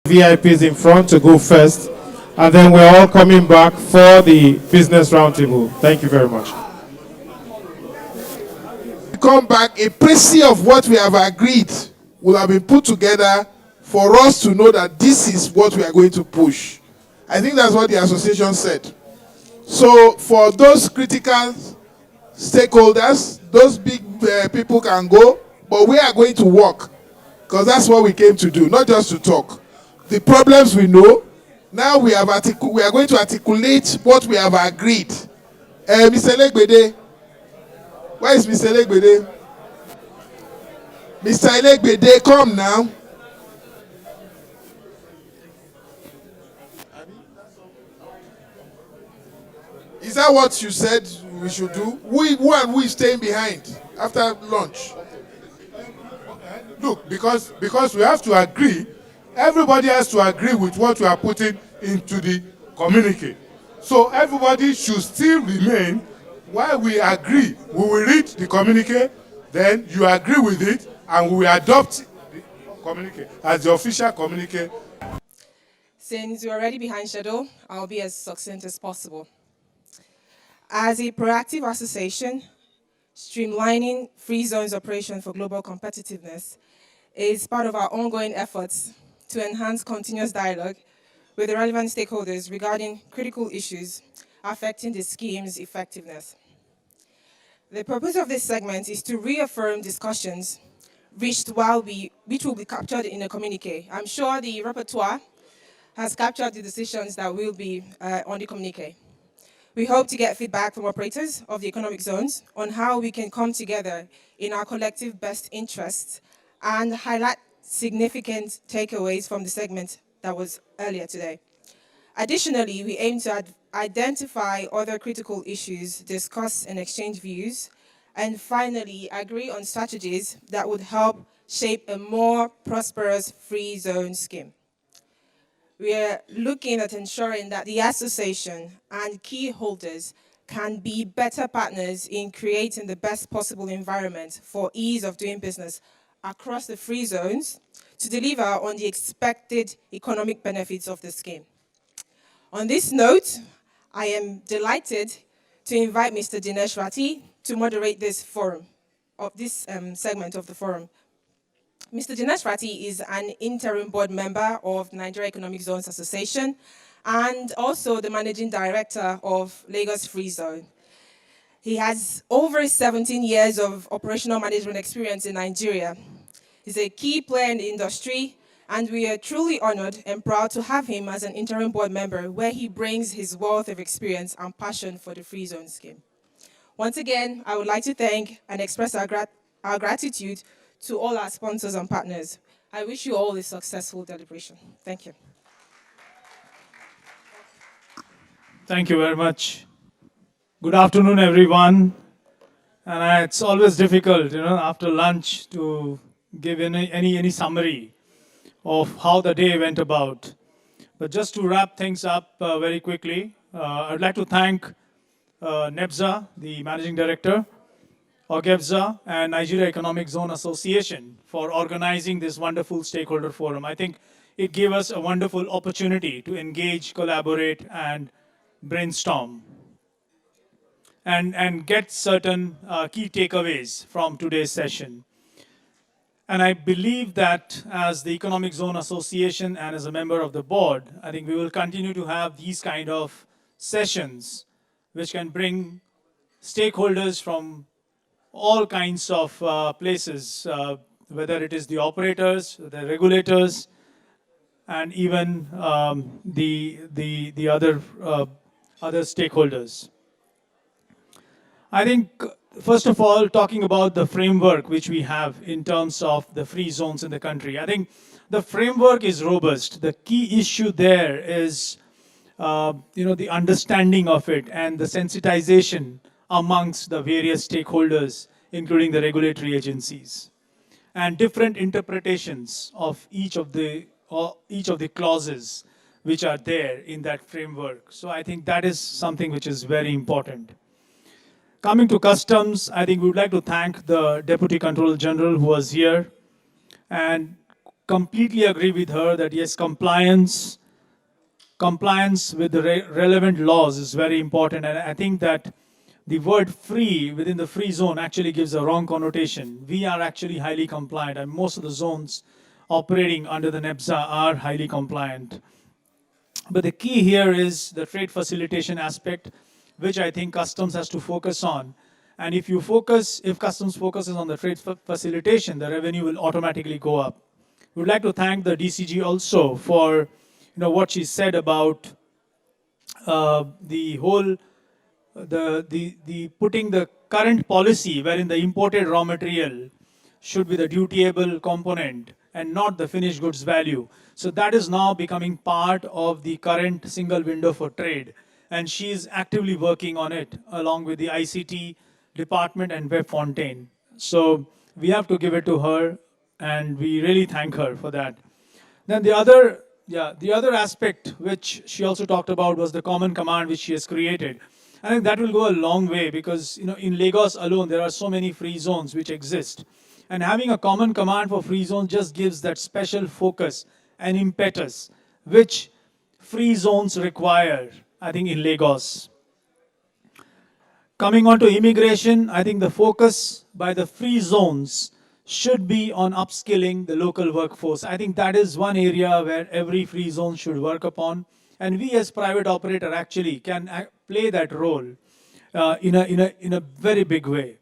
VIPs in front to go first, and then we're all coming back for the business roundtable. Thank you very much. Come back, a précis of what we have agreed will have been put together for us to know that this is what we are going to push. I think that's what the association said. So for those critical stakeholders, those big people can go, but we are going to work because that's what we came to do, not just to talk. The problems we know, now we are going to articulate what we have agreed. Mr. Legbede, where is Mr. Legbede? Mr. Legbede, come now. Is that what you said we should do? Who and who is staying behind after lunch? Look, because we have to agree, everybody has to agree with what we are putting into the communique. So everybody should still remain while we agree. We will read the communique, then you agree with it, and we will adopt the communique as the official communique. Since we're already behind schedule, I'll be as succinct as possible. As a proactive association, streamlining free zones operation for global competitiveness is part of our ongoing efforts to enhance continuous dialogue with the relevant stakeholders regarding critical issues affecting the scheme's effectiveness. The purpose of this segment is to reaffirm discussions reached which will be captured in a communique. I'm sure the repertoire has captured the decisions that will be on the communique. We hope to get feedback from operators of the economic zones on how we can come together in our collective best interests and highlight significant takeaways from the segment that was earlier today. Additionally, we aim to identify other critical issues, discuss and exchange views, and finally agree on strategies that would help shape a more prosperous free zone scheme. We are looking at ensuring that the association and key holders can be better partners in creating the best possible environment for ease of doing business across the free zones to deliver on the expected economic benefits of the scheme. On this note, I am delighted to invite Mr. Dinesh Ratty to moderate this forum, this segment of the forum. Mr. Dinesh Ratty is an interim board member of Nigeria Economic Zones Association and also the managing director of Lagos Free Zone. He has over 17 years of operational management experience in Nigeria. He's a key player in the industry, and we are truly honored and proud to have him as an interim board member where he brings his wealth of experience and passion for the Free Zone scheme. Once again, I would like to thank and express our gratitude to all our sponsors and partners. I wish you all a successful deliberation. Thank you. Thank you very much. Good afternoon, everyone. And it's always difficult, after lunch to give any summary of how the day went about. But just to wrap things up very quickly, I'd like to thank NEPZA, the Managing Director, OGFZA, and Nigeria Economic Zone Association for organizing this wonderful stakeholder forum. I think it gave us a wonderful opportunity to engage, collaborate, and brainstorm and get certain key takeaways from today's session. And I believe that as the Economic Zone Association and as a member of the board, I think we will continue to have these kind of sessions which can bring stakeholders from all kinds of places, whether it is the operators, the regulators, and even the other stakeholders. I think, first of all, talking about the framework which we have in terms of the free zones in the country, I think the framework is robust. The key issue there is, the understanding of it and the sensitization amongst the various stakeholders, including the regulatory agencies, and different interpretations of each of the clauses which are there in that framework. So I think that is something which is very important. Coming to customs, I think we would like to thank the Deputy Controller General who was here and completely agree with her that yes, compliance with the relevant laws is very important. And I think that the word free within the free zone actually gives a wrong connotation. We are actually highly compliant, and most of the zones operating under the NEPZA are highly compliant. But the key here is the trade facilitation aspect, which I think customs has to focus on. And if customs focuses on the trade facilitation, the revenue will automatically go up. We would like to thank the DCG also for what she said about the whole the putting the current policy wherein the imported raw material should be the dutiable component and not the finished goods value. So that is now becoming part of the current single window for trade. And she is actively working on it along with the ICT department and Web Fontaine. So we have to give it to her, and we really thank her for that. Then the other aspect which she also talked about was the common command which she has created. I think that will go a long way because in Lagos alone there are so many free zones which exist, and having a common command for free zones just gives that special focus and impetus which free zones require. I think in Lagos. Coming on to immigration, I think the focus by the free zones should be on upskilling the local workforce. I think that is one area where every free zone should work upon. And we as private operator actually can play that role in a very big way.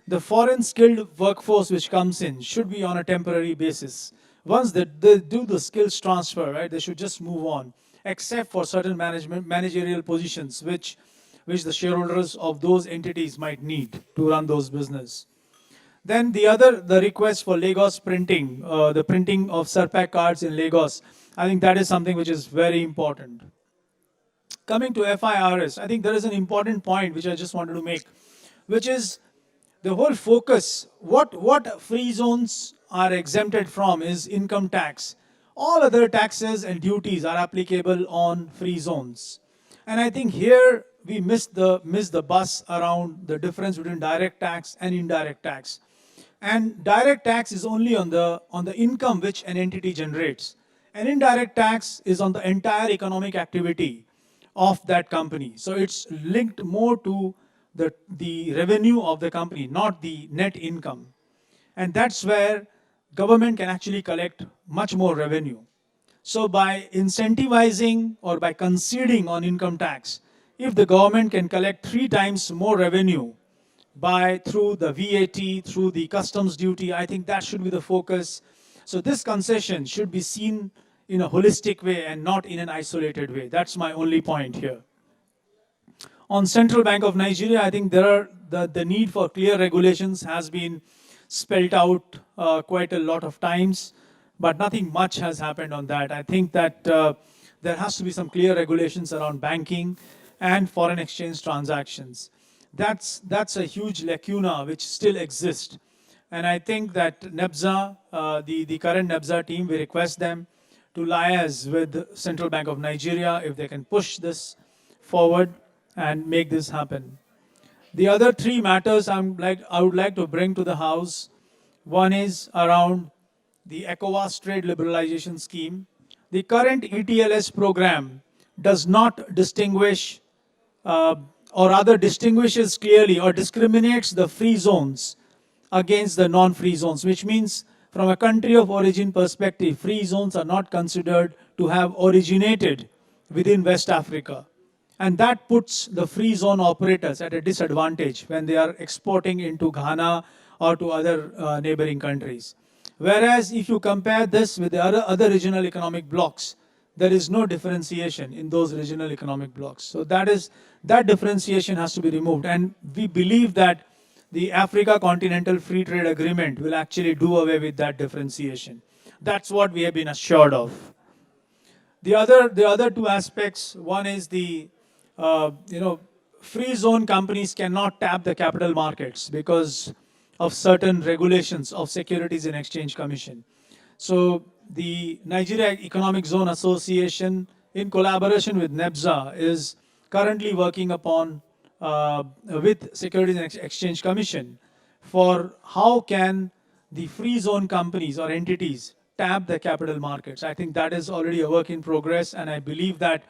The foreign skilled workforce which comes in should be on a temporary basis. Once they do the skills transfer, right, they should just move on, except for certain managerial positions which the shareholders of those entities might need to run those business. Then the request for Lagos printing, the printing of Sarpak cards in Lagos, I think that is something which is very important. Coming to FIRS, I think there is an important point which I just wanted to make, which is the whole focus. What free zones are exempted from is income tax. All other taxes and duties are applicable on free zones. And I think here we missed the bus around the difference between direct tax and indirect tax. And direct tax is only on the income which an entity generates. And indirect tax is on the entire economic activity of that company. So it's linked more to the revenue of the company, not the net income. And that's where government can actually collect much more revenue. So by incentivizing or by conceding on income tax, if the government can collect 3 times more revenue through the VAT, through the customs duty, I think that should be the focus. So this concession should be seen in a holistic way and not in an isolated way. That's my only point here. On Central Bank of Nigeria, I think the need for clear regulations has been spelled out quite a lot of times, but nothing much has happened on that. I think that there has to be some clear regulations around banking and foreign exchange transactions. That's a huge lacuna which still exists. And I think that NEPZA, the current NEPZA team, we request them to liaise with Central Bank of Nigeria if they can push this forward and make this happen. The other 3 matters I would like to bring to the House. One is around the Ecowas trade liberalization scheme. The current ETLS program does not distinguish or rather distinguishes clearly or discriminates the free zones against the non-free zones, which means from a country of origin perspective, free zones are not considered to have originated within West Africa. And that puts the free zone operators at a disadvantage when they are exporting into Ghana or to other neighboring countries. Whereas if you compare this with the other regional economic blocks, there is no differentiation in those regional economic blocks. So that differentiation has to be removed. And we believe that the Africa Continental Free Trade Agreement will actually do away with that differentiation. That's what we have been assured of. The other 2 aspects, one is the free zone companies cannot tap the capital markets because of certain regulations of Securities and Exchange Commission. So the Nigeria Economic Zone Association, in collaboration with NEPZA, is currently working upon with Securities and Exchange Commission for how can the free zone companies or entities tap the capital markets. I think that is already a work in progress, and I believe that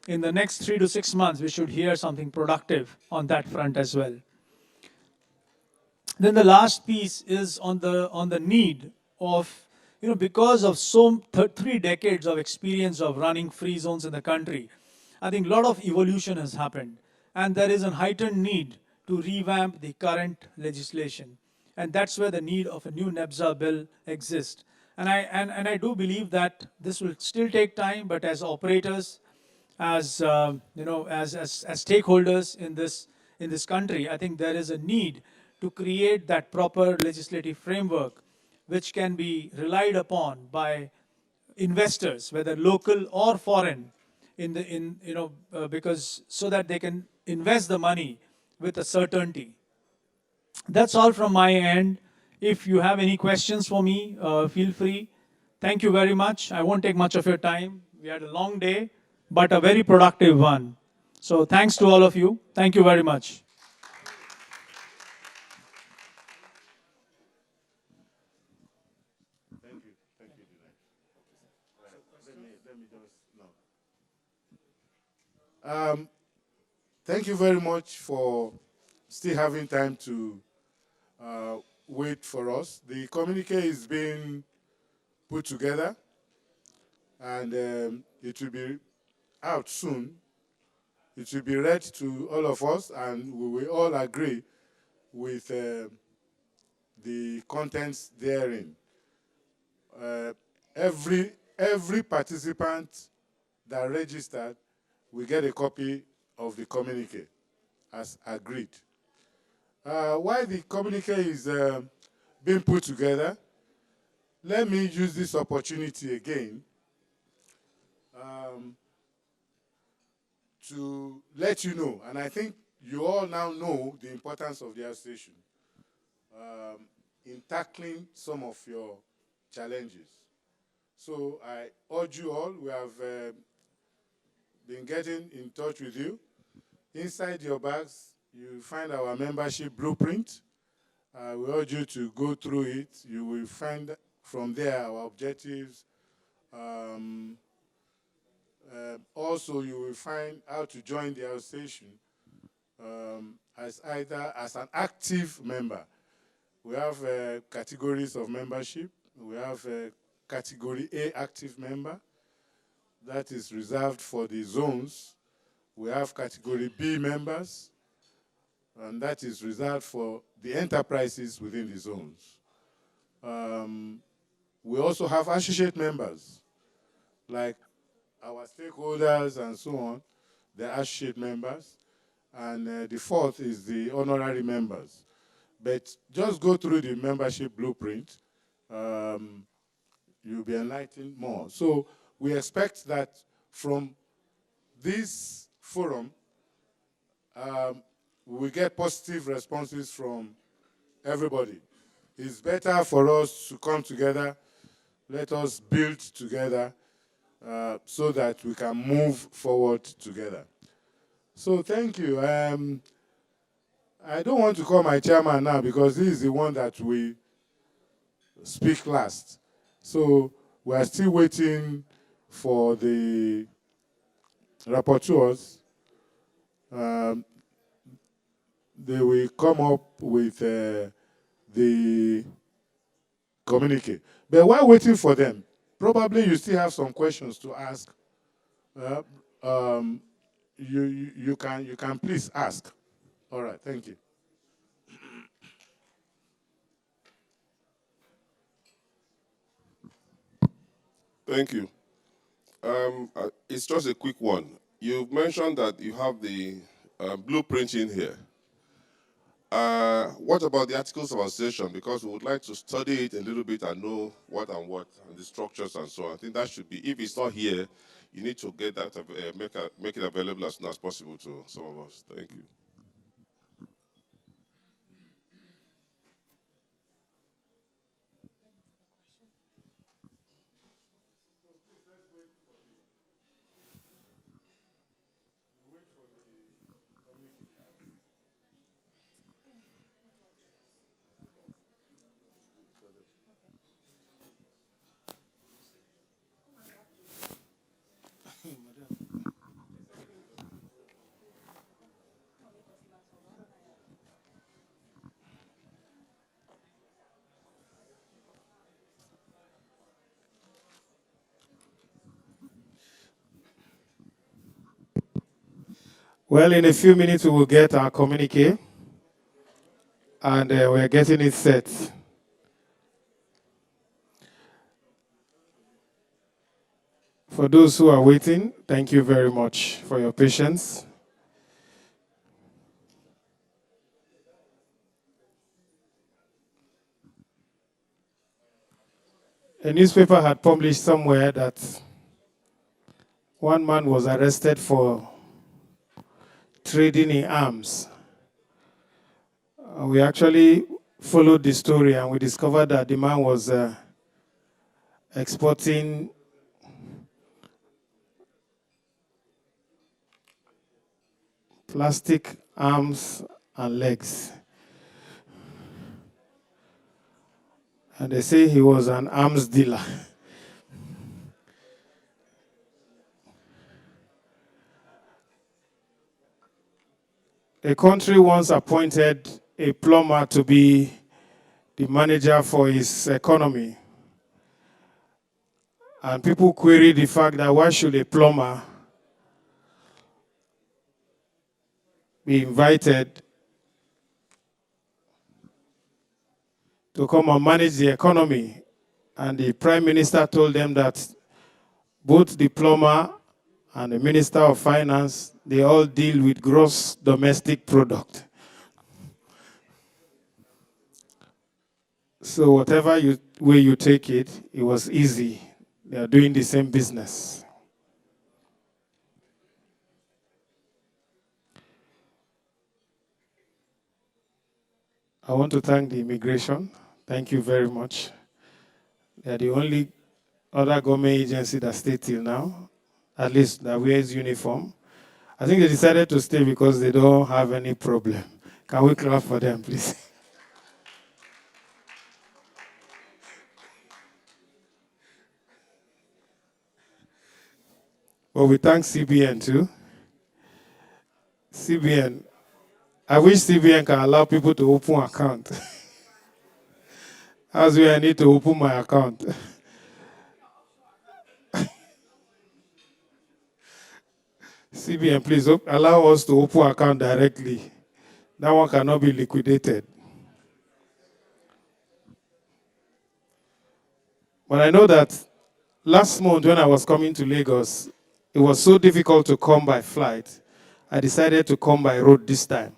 in the next 3 to 6 months, we should hear something productive on that front as well. Then the last piece is on the need of, because of 3 decades of experience of running free zones in the country, I think a lot of evolution has happened, and there is a heightened need to revamp the current legislation, and that's where the need of a new NEPZA bill exists. And I do believe that this will still take time, but as operators, as as stakeholders in this country, I think there is a need to create that proper legislative framework which can be relied upon by investors, whether local or foreign, because so that they can invest the money with a certainty. That's all from my end. If you have any questions for me, feel free. Thank you very much. I won't take much of your time. We had a long day, but a very productive one. So thanks to all of you. Thank you very much. Thank you very much for still having time to wait for us. The communique is being put together, and it will be out soon. It will be read to all of us, and we will all agree with the contents therein. Every participant that registered will get a copy of the communique as agreed. While the communique is being put together, let me use this opportunity again to let you know, and I think you all now know the importance of the association in tackling some of your challenges. So I urge you all, we have been getting in touch with you. Inside your bags, you find our membership blueprint. We urge you to go through it. You will find from there our objectives. Also, you will find how to join the association as either as an active member. We have categories of membership. We have category A active member. That is reserved for the zones. We have category B members, and that is reserved for the enterprises within the zones. We also have associate members, like our stakeholders and so on. They're associate members. And the fourth is the honorary members. But just go through the membership blueprint. You'll be enlightened more. So we expect that from this forum, we get positive responses from everybody. It's better for us to come together. Let us build together so that we can move forward together. So thank you. I don't want to call my chairman now because he is the one that we speak last. So we are still waiting for the rapporteurs. They will come up with the communique. But while waiting for them, probably you still have some questions to ask. You can please ask. All right, thank you. Thank you. It's just a quick one. You've mentioned that you have the blueprint in here. What about the articles of association? Because we would like to study it a little bit and know what and the structures and so on. I think that should be, if it's not here, you need to get that, make it available as soon as possible to some of us. Thank you. Well, in a few minutes, we will get our communique, and we're getting it set. For those who are waiting, thank you very much for your patience. A newspaper had published somewhere that one man was arrested for trading in arms. We actually followed the story and we discovered that the man was exporting plastic arms and legs. And they say he was an arms dealer. A country once appointed a plumber to be the manager for his economy. And people query the fact that why should a plumber be invited to come and manage the economy? And the prime minister told them that both the plumber and the minister of finance, they all deal with gross domestic product. So whatever way you take it, it was easy. They are doing the same business. I want to thank the immigration. Thank you very much. They are the only other government agency that stay till now, at least that wears uniform. I think they decided to stay because they don't have any problem. Can we clap for them, please? But we thank CBN too. CBN, I wish CBN can allow people to open account. That's where I need to open my account. CBN, please allow us to open account directly. That one cannot be liquidated. But I know that last month when I was coming to Lagos, it was so difficult to come by flight. I decided to come by road this time.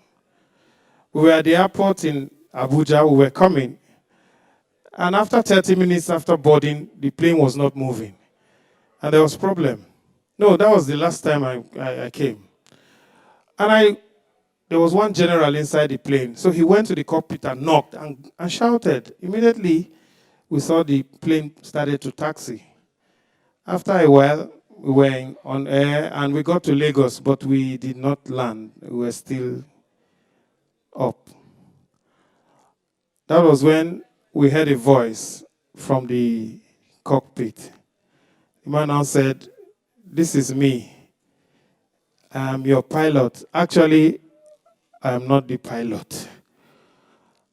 We were at the airport in Abuja, we were coming. And after 30 minutes after boarding, the plane was not moving. And there was a problem. No, that was the last time I came. And there was one general inside the plane. So he went to the cockpit and knocked and shouted. Immediately, we saw the plane started to taxi. After a while, we were on air and we got to Lagos, but we did not land. We were still up. That was when we heard a voice from the cockpit. The man now said, "This is me. I am your pilot." Actually, I am not the pilot.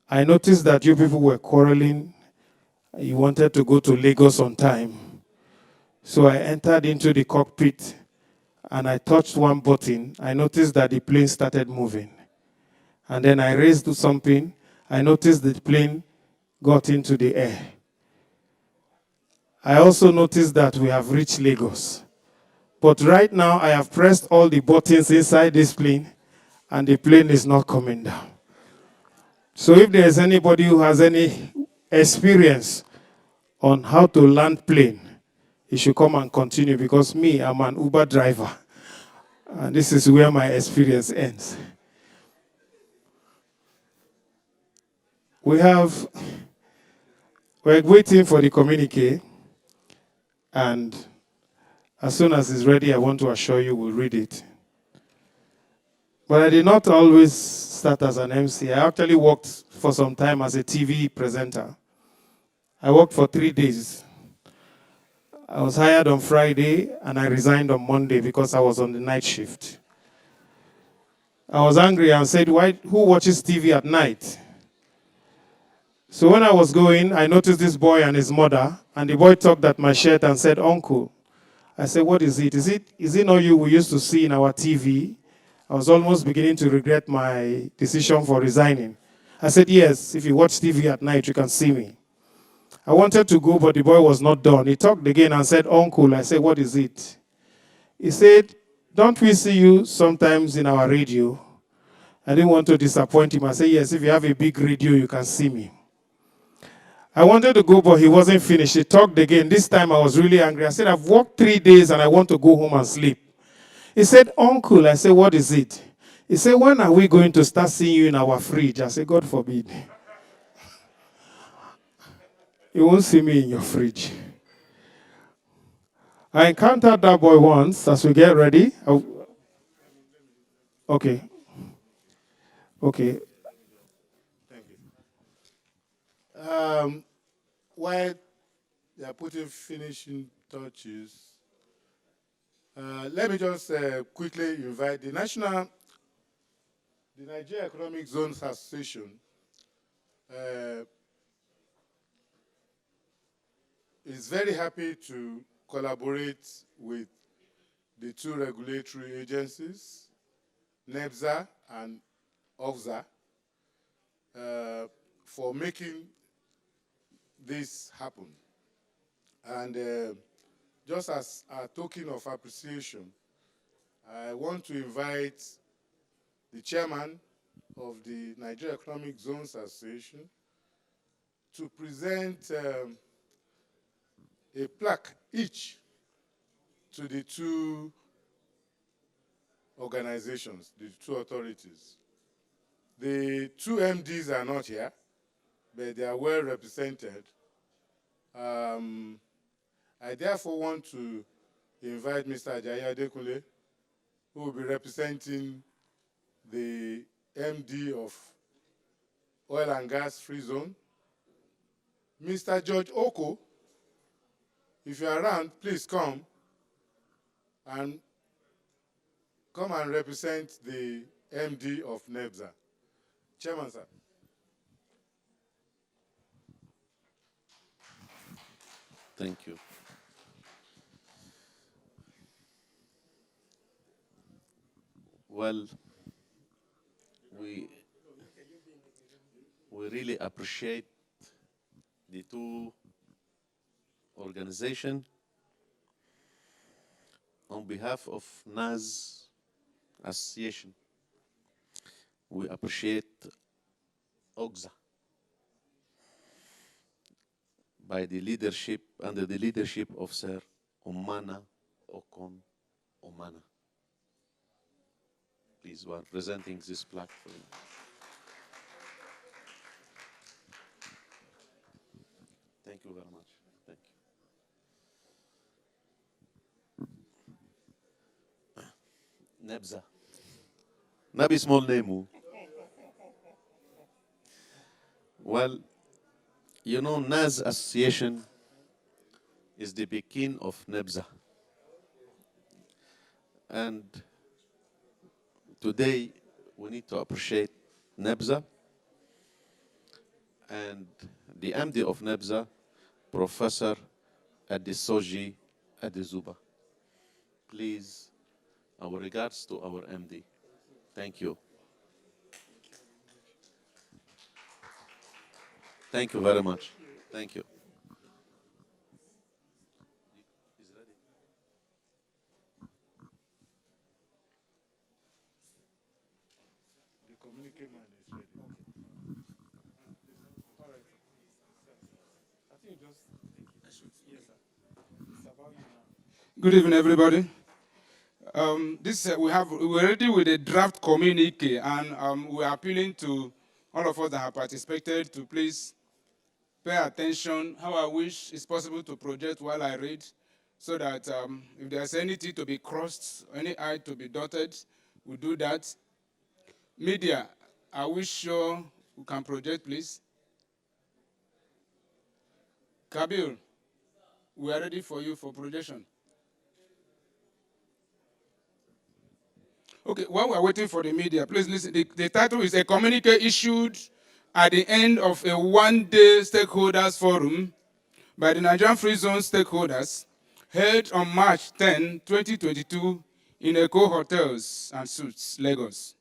I noticed that you people were quarreling. You wanted to go to Lagos on time. So I entered into the cockpit and I touched one button. I noticed that the plane started moving. And then I raised something. I noticed the plane got into the air. I also noticed that we have reached Lagos. But right now, I have pressed all the buttons inside this plane, and the plane is not coming down. So if there is anybody who has any experience on how to land plane, he should come and continue, because me, I'm an Uber driver. And this is where my experience ends. We're waiting for the communique, and as soon as it's ready, I want to assure you we'll read it. But I did not always start as an MC. I actually worked for some time as a TV presenter. I worked for 3 days. I was hired on Friday, and I resigned on Monday because I was on the night shift. I was angry and said, who watches TV at night? So when I was going, I noticed this boy and his mother, and the boy tugged at my shirt and said, "Uncle." I said, "What is it? Is it not you we used to see in our TV I was almost beginning to regret my decision for resigning. I said, yes, if you watch TV at night, you can see me. I wanted to go, but the boy was not done. He talked again and said, uncle. I said, what is it? He said, don't we see you sometimes in our radio? I didn't want to disappoint him. I said, yes, if you have a big radio, you can see me. I wanted to go, but he wasn't finished. He talked again. This time I was really angry. I said, I've worked 3 days and I want to go home and sleep. He said, uncle. I said, what is it? He said, when are we going to start seeing you in our fridge? I said, God forbid. You won't see me in your fridge. I encountered that boy once as we get ready. Okay. Okay. Thank you. While they are putting finishing touches, let me just quickly invite the Nigeria Economic Zones Association is very happy to collaborate with the two regulatory agencies, NEPZA and OGFZA, for making this happen. And just as a token of appreciation, I want to invite the chairman of the Nigeria Economic Zones Association to present a plaque each to the two organizations, the two authorities. The two MDs are not here, but they are well represented. I therefore want to invite Mr. Ajayi Adekunle, who will be representing the MD of Oil and Gas Free Zone. Mr. George Oko, if you are around, please come and represent the MD of NEPZA. Chairman, sir. Thank you. Well, we really appreciate the two organizations. On behalf of NAS Association, we appreciate OGFZA under the leadership of Sir Omana Okon Omana. Please, we are presenting this plaque for you. Thank you very much. Thank you. NEPZA. Nabi small name. Well, you know, NAS Association is the beacon of NEPZA. And today, we need to appreciate NEPZA and the MD of NEPZA, Professor Adesoji Adezuba. Please, our regards to our MD. Thank you. Thank you very much. Thank you. The communique man is ready. All right. I think just yes, sir. It's about you now. Good evening, everybody. We're ready with a draft communique, and we're appealing to all of us that have participated to please pay attention. How I wish it's possible to project while I read, so that if there's any T to be crossed, any I to be dotted, we'll do that. Media, I wish you can project, please. Kabir, we are ready for you for projection. Okay, while we're waiting for the media, please listen. The title is a communique issued at the end of a one-day stakeholders forum by the Nigerian Free Zone stakeholders held on March 10, 2022 in Eco Hotels and Suites, Lagos.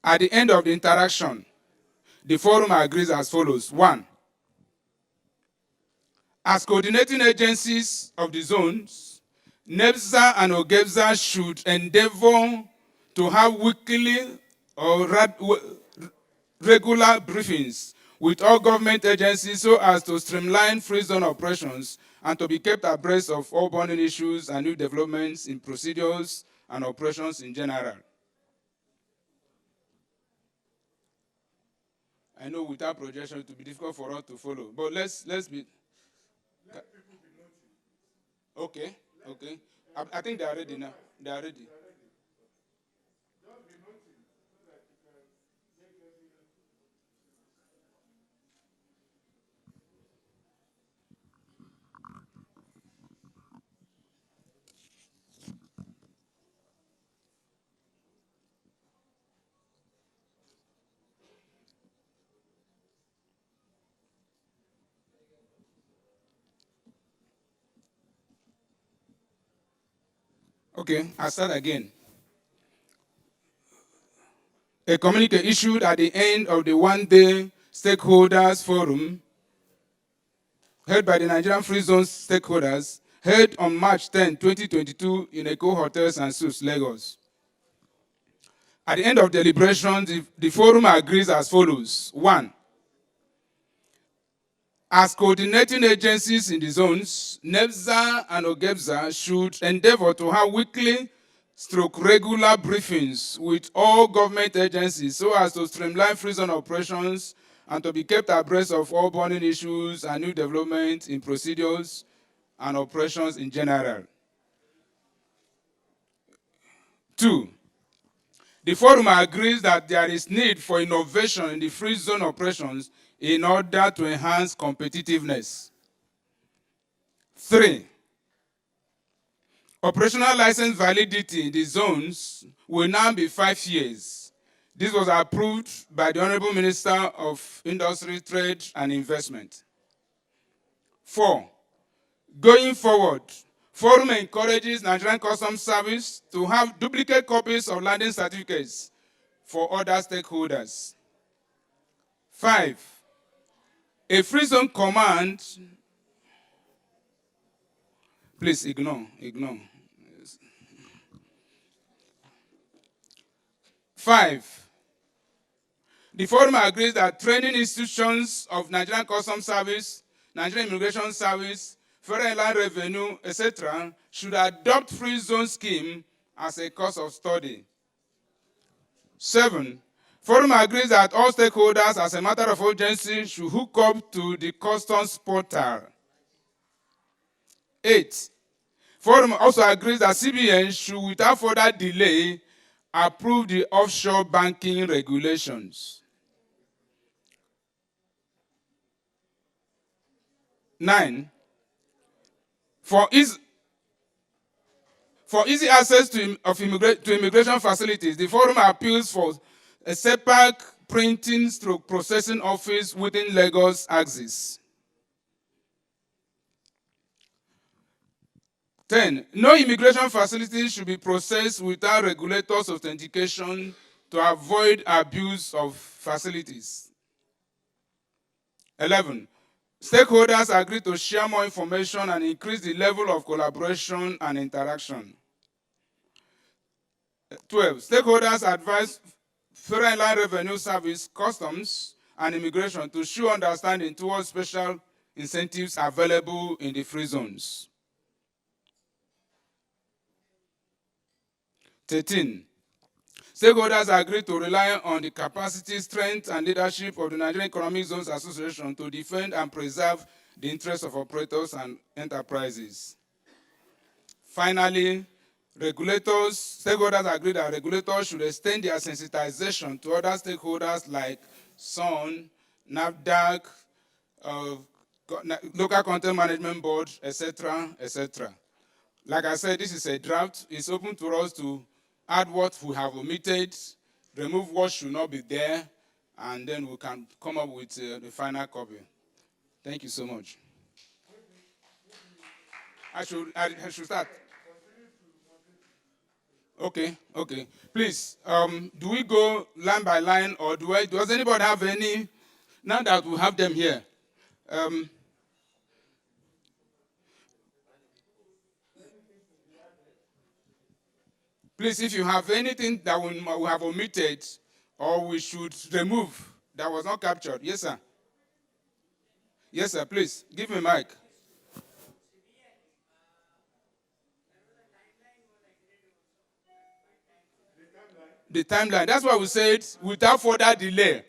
At the end of the interaction, the forum agrees as follows. 1. As coordinating agencies of the zones, NEPZA and OGFZA should endeavor to have weekly or regular briefings with all government agencies so as to streamline free zone operations and to be kept abreast of all burning issues and new developments in procedures and operations in general. I know without projection it will be difficult for us to follow, but let's be. Okay. I think they are ready now. They are ready. Okay, I'll start again. A communique issued at the end of the one-day stakeholders forum held by the Nigerian Free Zone stakeholders held on March 10, 2022 in Eco Hotels and Suites, Lagos. At the end of deliberations, the forum agrees as follows. 1. As coordinating agencies in the zones, NEPZA and OGFZA should endeavor to have weekly regular briefings with all government agencies so as to streamline free zone operations and to be kept abreast of all burning issues and new developments in procedures and operations in general. 2. The forum agrees that there is need for innovation in the free zone operations in order to enhance competitiveness. 3. Operational license validity in the zones will now be 5 years. This was approved by the Honorable Minister of Industry, Trade and Investment. 4. Going forward, Forum encourages Nigerian Customs Service to have duplicate copies of landing certificates for other stakeholders. 5. A free zone command, please ignore. 5. The forum agrees that training institutions of Nigerian Customs Service, Nigerian Immigration Service, Federal Inland Revenue, etc., should adopt free zone scheme as a course of study. 7. Forum agrees that all stakeholders, as a matter of urgency, should hook up to the customs portal. 8. Forum also agrees that CBN should, without further delay, approve the offshore banking regulations. 9. For easy access to immigration facilities, the forum appeals for a separate printing / processing office within Lagos axis. 10. No immigration facilities should be processed without regulators' authentication to avoid abuse of facilities. 11. Stakeholders agree to share more information and increase the level of collaboration and interaction. 12. Stakeholders advise Federal Inland Revenue Service, Customs, and Immigration to show understanding towards special incentives available in the free zones. 13. Stakeholders agree to rely on the capacity, strength, and leadership of the Nigerian Economic Zones Association to defend and preserve the interests of operators and enterprises. Finally, stakeholders agree that regulators should extend their sensitization to other stakeholders like SON, NAFDAC, Local Content Management Board, etc., etc. Like I said, this is a draft. It's open to us to add what we have omitted, remove what should not be there, and then we can come up with the final copy. Thank you so much. I should start. Okay. Please, do we go line by line, or does anybody have any, now that we have them here? Please, if you have anything that we have omitted or we should remove that was not captured. Yes, sir. Yes, sir, please, give me mic. The timeline, that's why we said without further delay.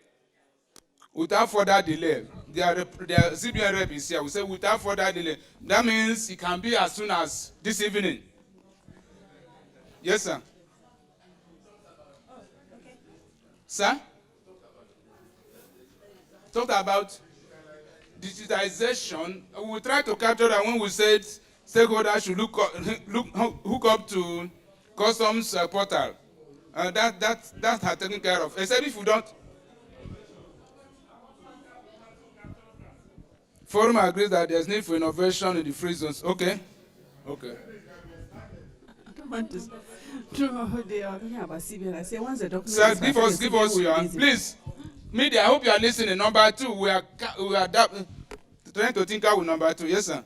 Without further delay. Their CBN rep is here. We say without further delay. That means it can be as soon as this evening. Yes, sir. Sir? Talked about digitization. We will try to capture that when we said stakeholders should hook up to customs portal. That are taken care of. Except if we don't. Forum agrees that there's need for innovation in the free zones. Okay. I don't want to know they are talking about CBN. I say once the document Sir, is give perfect, us the CBN will your, release it. please. Media, I hope you are listening. Number 2, we are trying to think out with number 2. Yes, sir.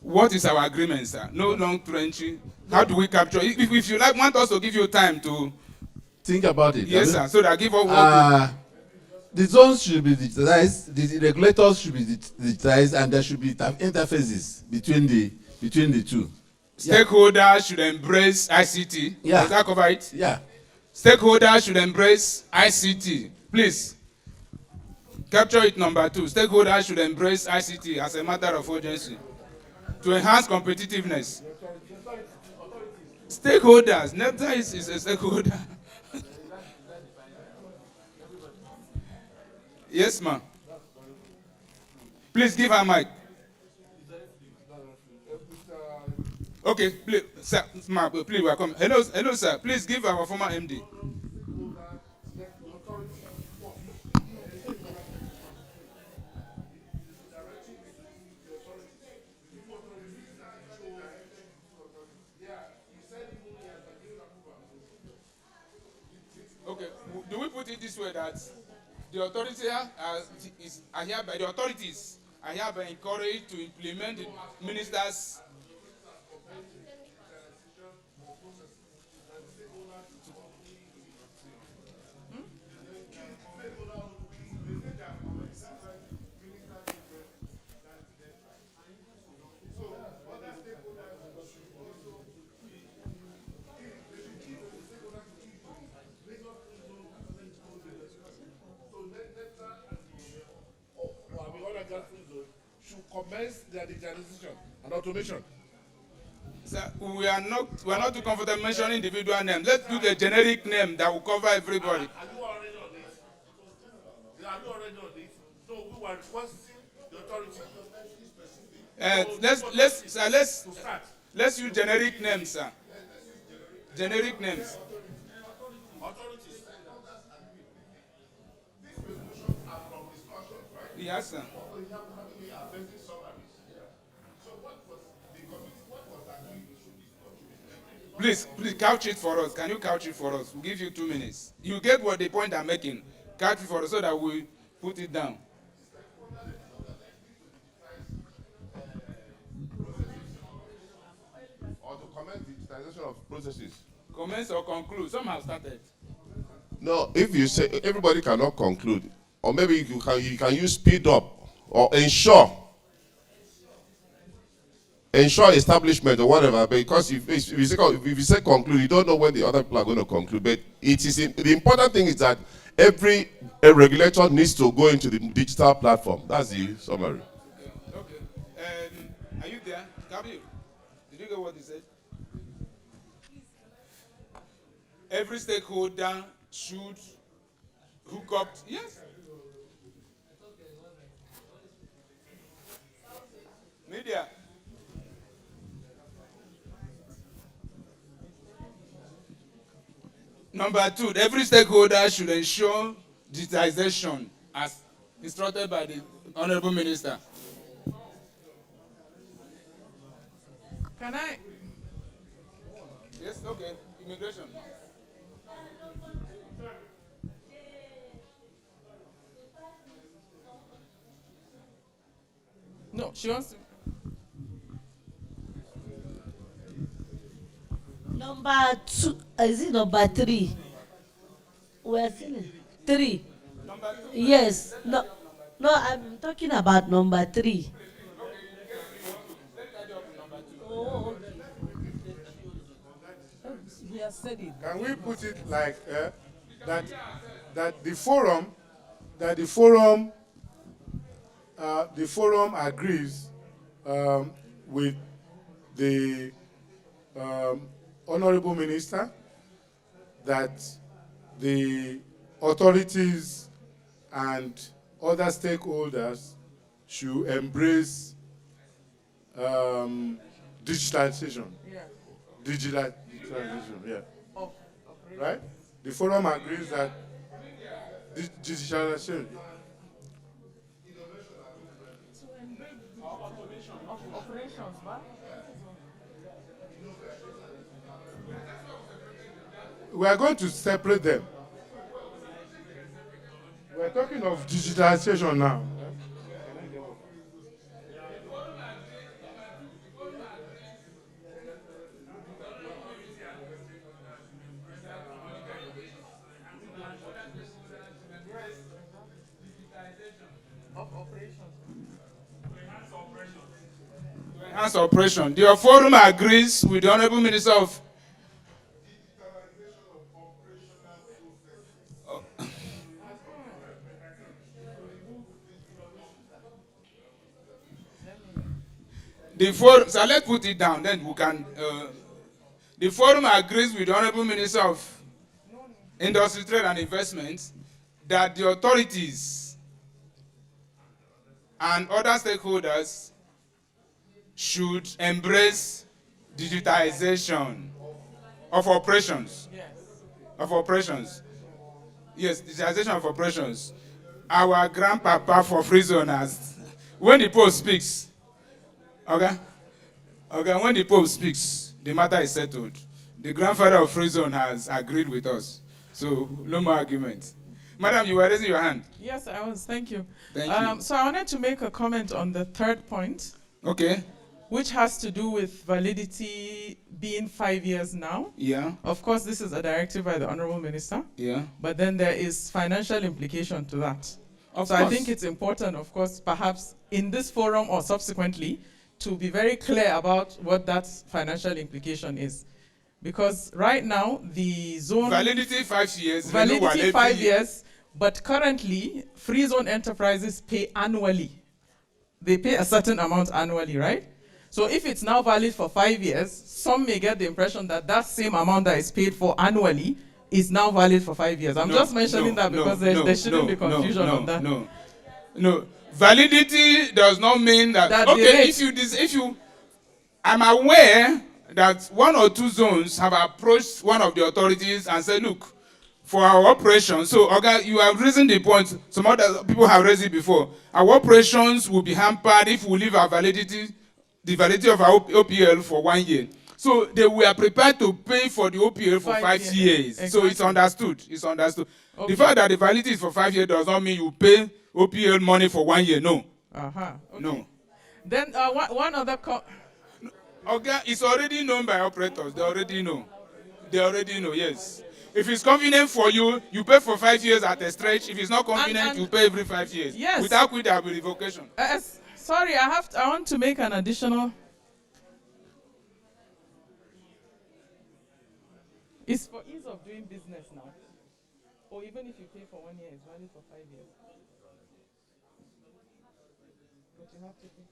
What is our agreement, sir? No long trenching. How do we capture? If you want us to give you time to think about it. Yes, sir. So that give us what the zones should be digitized, the regulators should be digitized, and there should be interfaces between the two. Stakeholders should embrace ICT. Yeah. Does that cover it? Yeah. Stakeholders should embrace ICT. Please. Capture it, number 2. Stakeholders should embrace ICT as a matter of urgency to enhance competitiveness. Stakeholders. NEPZA is a stakeholder. Yes, ma'am. Please give her mic. Okay, please, sir, ma'am, please welcome. Hello, sir. Please give our former MD. Okay, do we put it this way that the authorities are hereby encouraged to implement the ministers' should commence their digitalization and automation. Sir, we are not too comfortable mentioning individual names. Let's do the generic name that will cover everybody. Are you already on this? Are you already on this? No, we were requesting the authority. Let's use generic names, sir. Generic names. Authorities. These resolutions are from discussion, right? Yes, sir. Please couch it for us. Can you couch it for us? We'll give you 2 minutes. You get what the point I'm making. Couch it for us so that we put it down. Or to commence digitization of processes. Commence or conclude. Some have started. No, if you say everybody cannot conclude, or maybe you can use speed up or ensure establishment or whatever. Because if you say conclude, you don't know when the other people are going to conclude. But the important thing is that every regulator needs to go into the digital platform. That's the summary. Okay. Are you there, Kabir? Did you get what he said? Every stakeholder should hook up. Yes. Media. Number 2, every stakeholder should ensure digitization as instructed by the Honorable Minister. Can I? Yes, okay. Immigration. No, she wants to. Number 2, is it number 3? We're still 3. Number 2. Yes. No, no, I'm talking about number 3. Oh, okay. He has said it. Can we put it like that the forum agrees with the Honorable Minister that the authorities and other stakeholders should embrace digitalization. Yeah. Digitalization, yeah. Of Right? The forum agrees that digitalization. operations, right? We are going to separate them. We're talking of digitalization now. Enhance operation. The forum agrees with the Honorable Minister of the forum. So let's put it down. Then we can. The forum agrees with the Honorable Minister of Industry, Trade and Investment that the authorities and other stakeholders should embrace digitization of operations. Yes. Of operations. Yes, digitization of operations. Our grandpapa for free zoners, when the Pope speaks, okay, when the Pope speaks, the matter is settled. The grandfather of free zone has agreed with us. So, no more argument. Madam, you were raising your hand. Yes, I was. Thank you. Thank you. So I wanted to make a comment on the third point, Okay. which has to do with validity being 5 years now. Yeah. Of course, this is a directive by the Honorable Minister, Yeah. but then there is financial implication to that. Of So course. I think it's important, of course, perhaps in this forum or subsequently, to be very clear about what that financial implication is. Because right now, the zone... Validity 5 years. Validity renewal 5 every- years, but currently, free zone enterprises pay annually. They pay a certain amount annually, right? So if it's now valid for 5 years, some may get the impression that that same amount that is paid for annually is now valid for 5 years. I'm just mentioning that because there shouldn't be confusion on that. No. Validity does not mean that. That the Okay, rate- if you, I'm aware that 1 or 2 zones have approached one of the authorities and said, look, for our operation, so okay, you have raised the point. Some other people have raised it before. Our operations will be hampered if we leave our validity, the validity of our OPL for 1 year. So they were prepared to pay for the OPL for 5 years. Exactly. So it's understood. It's understood. Okay. The fact that the validity is for 5 years does not mean you pay OPL money for 1 year. No. Okay. No. Then one other... Okay, it's already known by operators. They already know. They already know, yes. If it's convenient for you, you pay for 5 years at a stretch. If it's not convenient, And- you pay every 5 years. Yes. Without which there will be revocation. sorry, I want to make an additional... It's for ease of doing business now. Or even if you pay for 1 year, it's valid for 5 years. But you have to pay.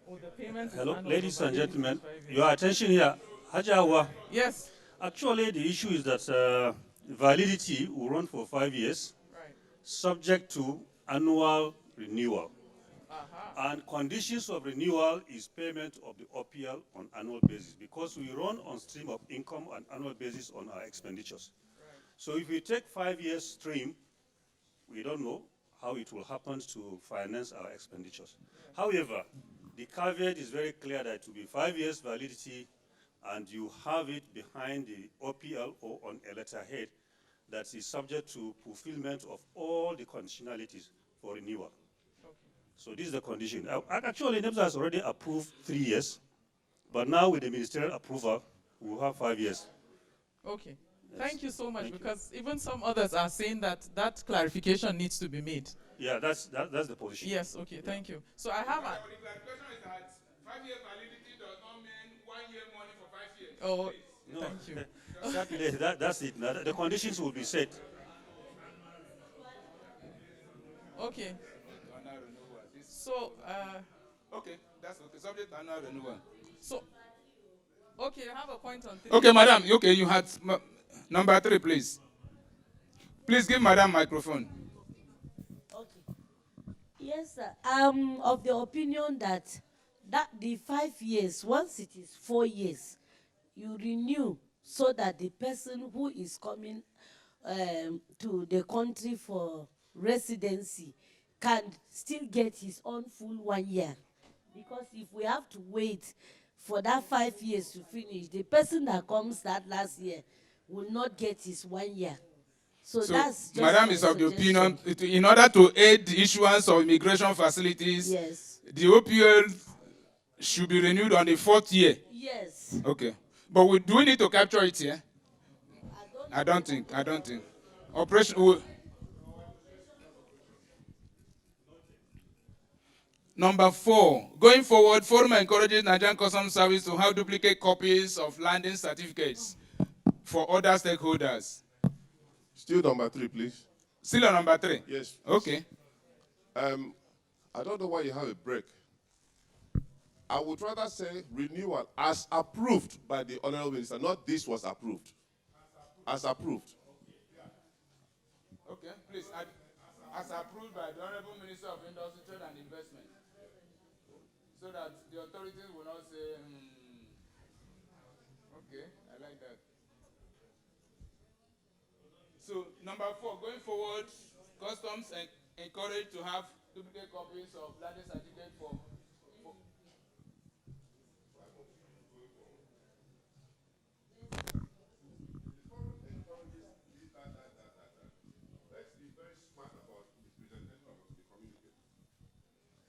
Oh, the payment is Hello, annual, ladies but and validity is gentlemen. 5 years. Your attention here. Hajawa. Yes. Actually, the issue is that validity will run for 5 years, Right. subject to annual renewal. And conditions of renewal is payment of the OPL on annual basis, because we run on stream of income on annual basis on our expenditures. So if we take 5 years stream, we don't know how it will happen to finance our expenditures. However, the caveat is very clear that it will be 5 years validity, and you have it behind the OPL or on a letterhead that is subject to fulfillment of all the conditionalities for renewal. So this is the condition. Actually, NEPZA has already approved 3 years, but now with the ministerial approval, we'll have 5 years. Okay. Thank you so much, because even some others are saying that that clarification needs to be made. Yeah, that's the position. Yes, okay, thank you. So I have a... The clarification is that 5-year validity does not mean 1 year money for 5 years. Oh, no, thank you. Exactly, that's it. Now, the conditions will be set. Okay. So, okay, that's okay. Subject to annual renewal. So, okay, I have a point on 3. Okay, madam. Okay, you had number 3, please. Please give madam microphone. Okay. Yes, sir. I'm of the opinion that the 5 years, once it is 4 years, you renew so that the person who is coming to the country for residency can still get his own full 1 year. Because if we have to wait for that 5 years to finish, the person that comes that last year will not get his 1 year. So that's just madam is of the opinion, in order to aid the issuance of immigration facilities, yes, the OPL should be renewed on the 4th year. Yes. Okay. But do we need to capture it here? I don't think. Operation. Number 4, going forward, Forum encourages Nigerian Customs Service to have duplicate copies of landing certificates for other stakeholders. Still number 3, please. Still on number 3? Yes. Please. Okay. I don't know why you have a break. I would rather say renewal as approved by the Honorable Minister, not this was approved. As approved. Okay, please. As approved by the Honorable Minister of Industry, Trade and Investment. So that the authorities will not say, okay, I like that. So, number 4, going forward, customs encouraged to have duplicate copies of landing certificate for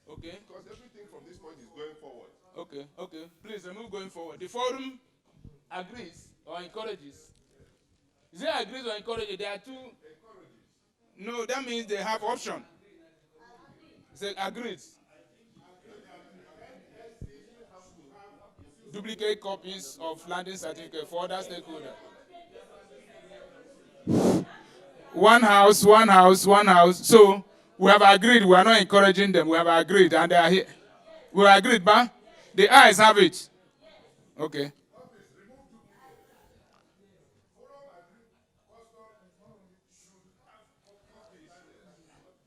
okay. Because everything from this point is going forward. Okay. Please remove going forward. The forum agrees or encourages. Is it agrees or encourages? There are 2. No, that means they have option. Say agrees. Duplicate copies of landing certificate for other stakeholders. One house. So we have agreed. We are not encouraging them. We have agreed, and they are here. We agreed, but the eyes have it. Okay.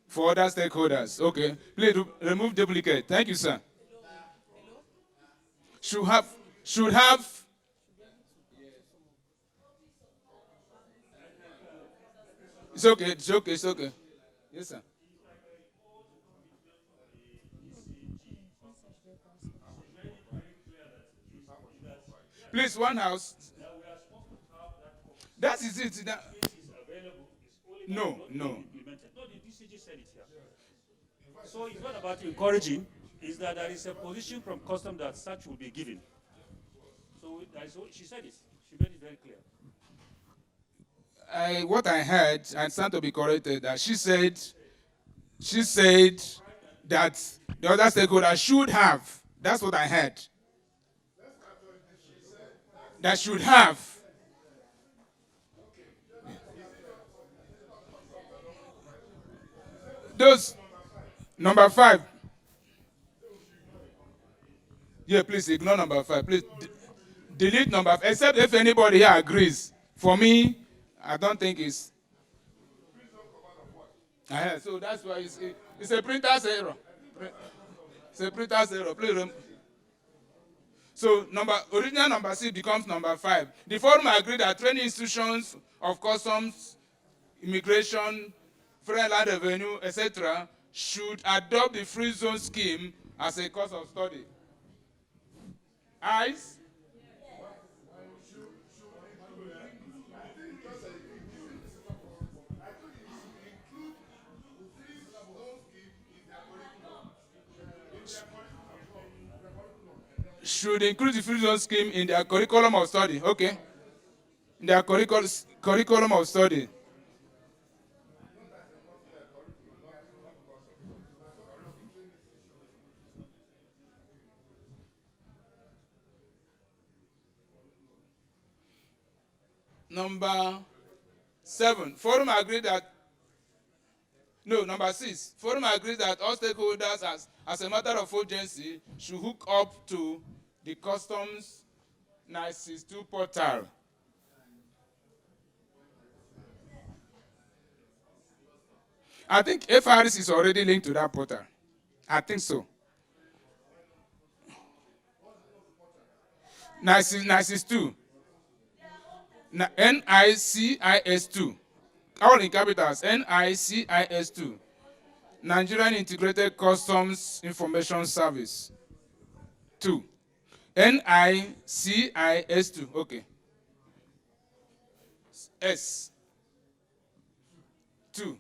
For other stakeholders. Okay. Please remove duplicate. Thank you, sir. Should have. It's okay. Yes, sir. Please, one house. That is it. No. No, the DCG said it here. So it's not about encouraging, is that there is a position from custom that such will be given. So she said it. She made it very clear. What I heard, and stand to be corrected, that she said that the other stakeholder should have. That's what I heard. That should have. Those number 5. Yeah, please ignore number 5. Please delete number 5, except if anybody here agrees. For me, I don't think it's. So that's why it's a printer's error. Separator's error. Please so original number 6 becomes number 5. The forum agreed that training institutions of customs, immigration, foreign land revenue, etc., should adopt the free zone scheme as a course of study. Eyes? Should include the free zone scheme in their curriculum of study. Okay. In their curriculum of study. Number 7, forum agreed that, no, number 6, forum agrees that all stakeholders as a matter of urgency should hook up to the customs 962 portal. I think FRS is already linked to that portal. I think so. 962. NICIS2. All in capitals. NICIS2. Nigerian Integrated Customs Information Service. 2. NICIS2. Okay. S. 2.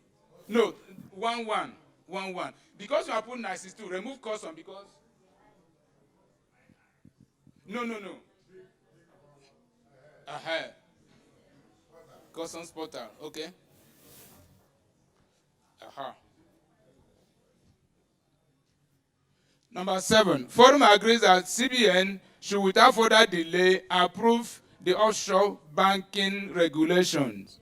No, 1 1. 1 1. Because you are putting NICIS2, remove custom because. No. Customs portal, okay. Number 7, forum agrees that CBN should without further delay approve the offshore banking regulations.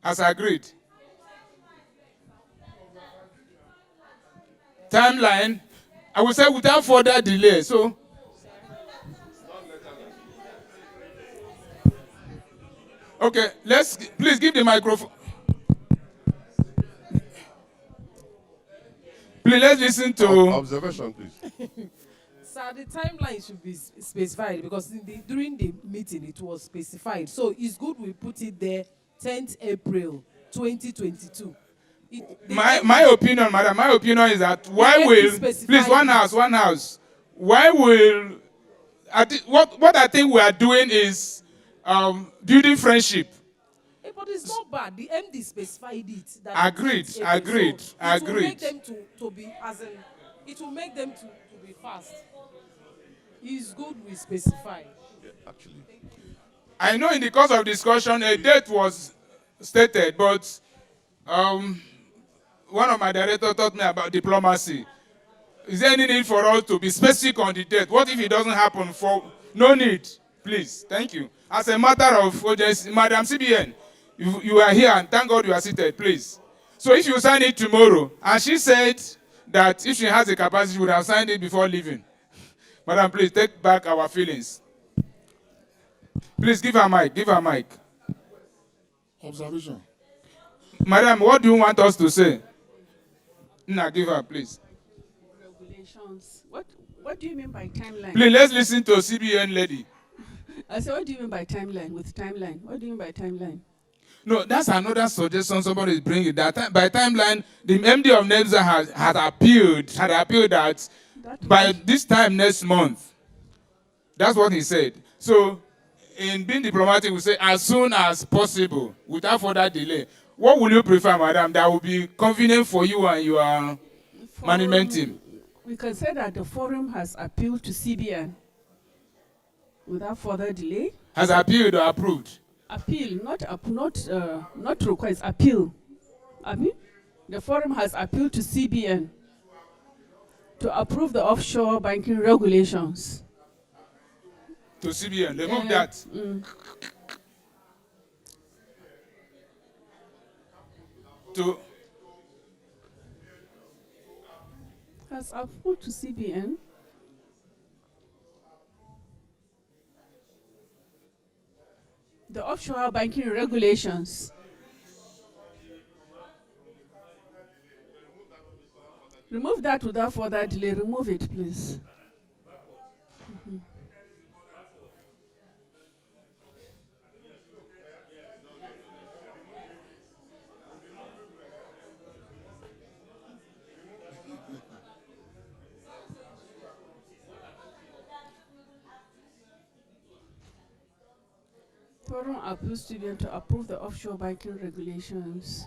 As agreed. Timeline, I will say without further delay, so. Okay, please give the microphone. Please, let's listen to... Observation, please. Sir, the timeline should be specified because during the meeting it was specified. So it's good we put it there, 10th April 2022. My opinion, madam, my opinion is that why will... Please, one house. Why will... what I think we are doing is building friendship. But it's not bad. The MD specified it. Agreed. It will make them to be, as in, it will make them to be fast. It's good we specify. Yeah, actually. I know in the course of discussion a date was stated, but one of my directors taught me about diplomacy. Is there any need for us to be specific on the date? What if it doesn't happen? No need, please. Thank you. As a matter of urgency, Madam CBN, you are here and thank God you are seated, please. So if you sign it tomorrow, and she said that if she has the capacity, she would have signed it before leaving. Madam, please take back our feelings. Please give her mic. Observation. Madam, what do you want us to say? Now give her, please. Regulations. What do you mean by timeline? Please, let's listen to a CBN lady. I said, what do you mean by timeline? With timeline, what do you mean by timeline? No, that's another suggestion somebody is bringing. That by timeline, the MD of NEPZA had appealed that by this time next month. That's what he said. So, in being diplomatic, we say as soon as possible, without further delay. What would you prefer, madam? That would be convenient for you and your management team. We can say that the forum has appealed to CBN without further delay. Has appealed or approved? Appeal, not request, appeal. I mean, the forum has appealed to CBN to approve the offshore banking regulations. To CBN, remove that. Has approved to CBN. The offshore banking regulations. Remove that without further delay. Remove it, please. Forum appeals student to approve the offshore banking regulations.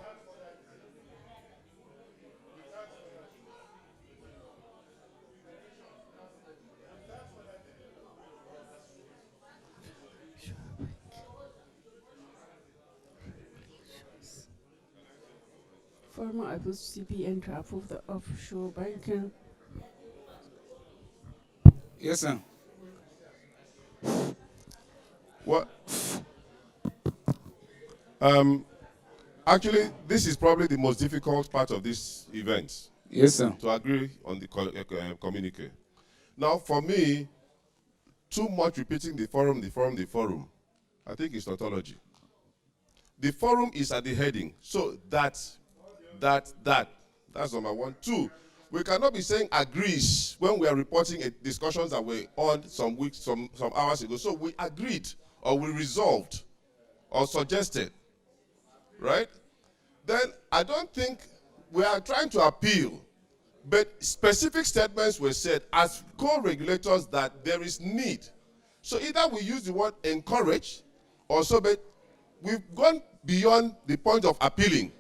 Forum appeals CBN to approve the offshore banking. Yes, sir. What? Actually, this is probably the most difficult part of this event. Yes, sir. To agree on the communique. Now, for me, too much repeating the forum, I think it's tautology. The forum is at the heading, so that's number one. Two, we cannot be saying agrees when we are reporting discussions that were on some weeks, some hours ago. So we agreed, or we resolved, or suggested, right? Then I don't think we are trying to appeal, but specific statements were said as co-regulators that there is need. So either we use the word encourage, or so, but we've gone beyond the point of appealing,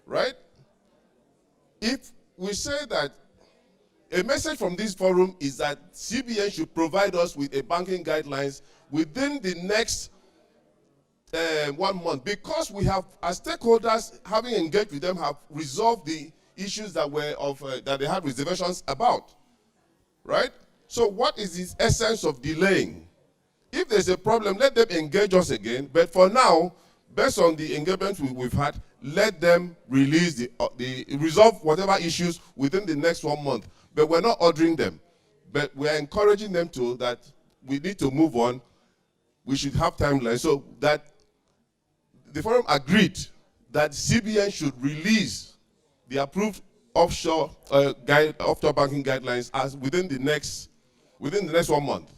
right? If we say that a message from this forum is that CBN should provide us with a banking guidelines within the next 1 month, because we have, as stakeholders, having engaged with them, have resolved the issues that were that they had reservations about, right? So what is the essence of delaying? If there's a problem, let them engage us again. But for now, based on the engagement we've had, let them release resolve whatever issues within the next 1 month. But we're not ordering them. But we're encouraging them to, that we need to move on. We should have timelines. So that the forum agreed that CBN should release the approved offshore banking guidelines as within the next 1 month.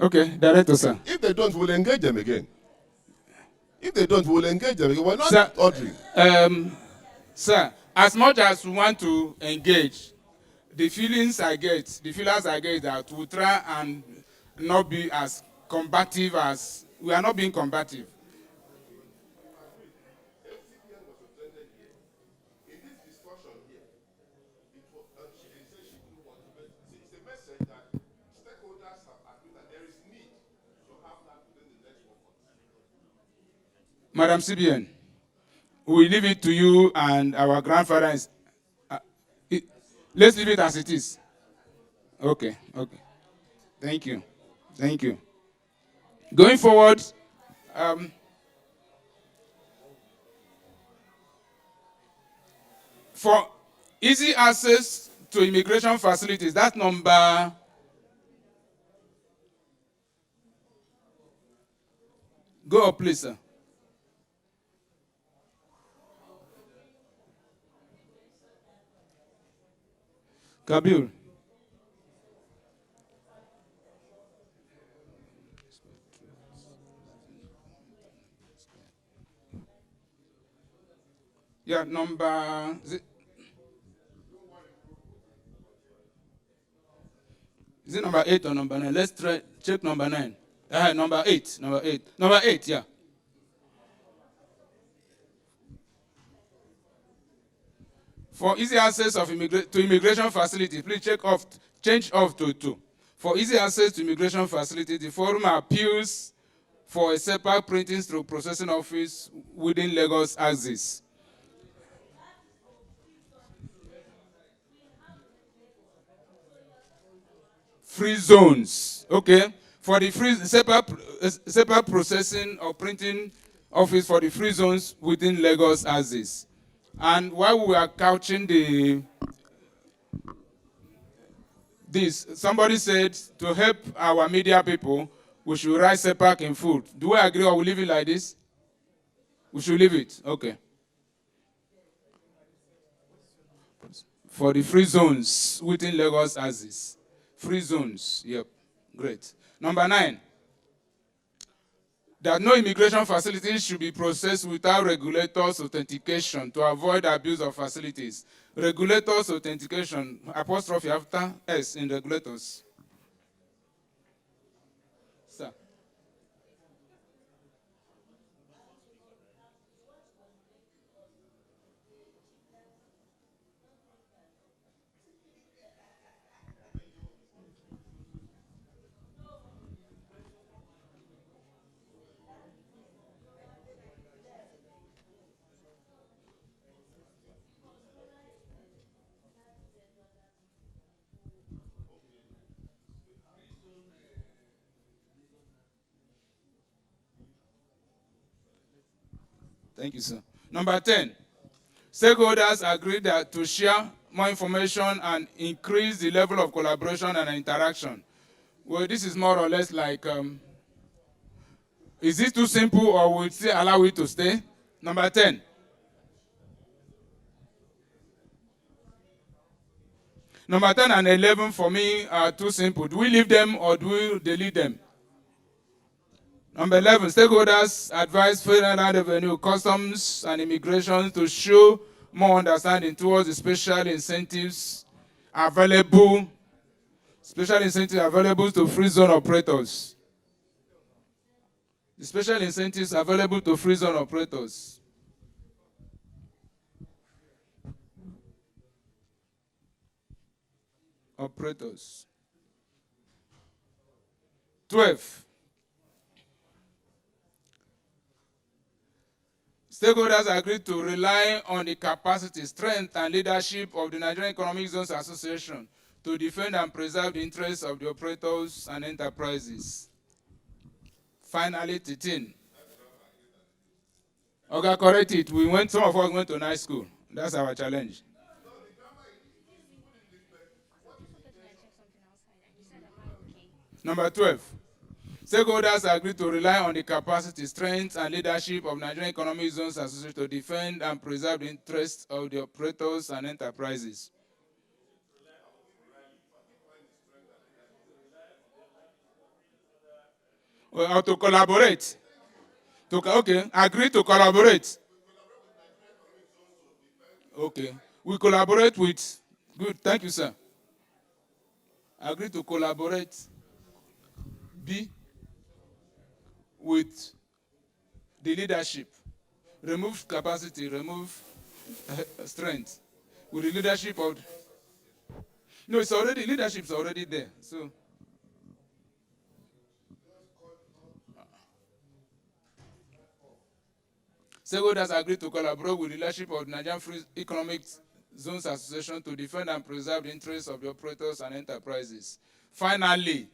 Okay, Director, sir. If they don't, we'll engage them again. If they don't, we'll engage them again. We're not ordering. Sir, as much as we want to engage, the feelings I get that we try and not be as combative as, we are not being combative. Madam CBN, we leave it to you and our grandfather is, let's leave it as it is. Okay. Thank you. Going forward, for easy access to immigration facilities, that's number, go up please, sir. Kabir. Yeah, number, is it number 8 or number 9? Let's check number 9. Number 8, yeah. For easy access of to immigration facilities, please change off to 2. For easy access to immigration facilities, the forum appeals for a separate printing through processing office within Lagos axis. Free zones, okay. For the separate processing or printing office for the free zones within Lagos axis. And while we are couching this, somebody said to help our media people, we should write SEPAC in full. Do we agree or we leave it like this? We should leave it, okay. for the free zones within Lagos axis. Free zones, yep, great. Number 9, that no immigration facilities should be processed without regulators' authentication to avoid abuse of facilities. Regulators' authentication, apostrophe after S in regulators. Sir. Thank you, sir. Number 10, stakeholders agreed that to share more information and increase the level of collaboration and interaction. Well, this is more or less like, is this too simple or will it still allow it to stay? Number 10. Number 10 and 11 for me are too simple. Do we leave them or do we delete them? Number 11, stakeholders advise Federal Revenue, Customs, and Immigration to show more understanding towards the special incentives available to free zone operators. The special incentives available to free zone operators. Operators. 12. Stakeholders agreed to rely on the capacity, strength, and leadership of the Nigerian Economic Zones Association to defend and preserve the interests of the operators and enterprises. Finally, 13. Okay, correct it. Some of us went to night school. That's our challenge. Number 12. Stakeholders agreed to rely on the capacity, strength, and leadership of Nigerian Economic Zones Association to defend and preserve the interests of the operators and enterprises. Well, to collaborate. Okay, agree to collaborate. Okay, we collaborate with, good, thank you, sir. Agree to collaborate. B, with the leadership. Remove capacity, remove strength. With the leadership of, no, it's already, leadership's already there, so. Stakeholders agreed to collaborate with the leadership of the Nigerian Free Economic Zones Association to defend and preserve the interests of the operators and enterprises. Finally,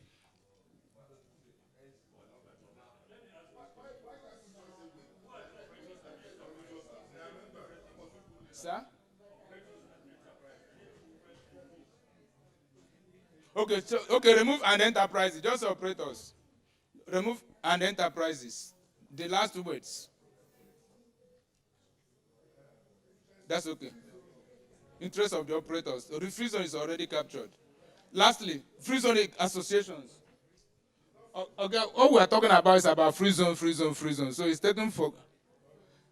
sir? Okay, so, okay, remove and enterprises, just operators. Remove and enterprises. The last 2 words. That's okay. Interest of the operators. The free zone is already captured. Lastly, free zone associations. Okay, all we are talking about is about free zone, free zone, free zone. So it's taken for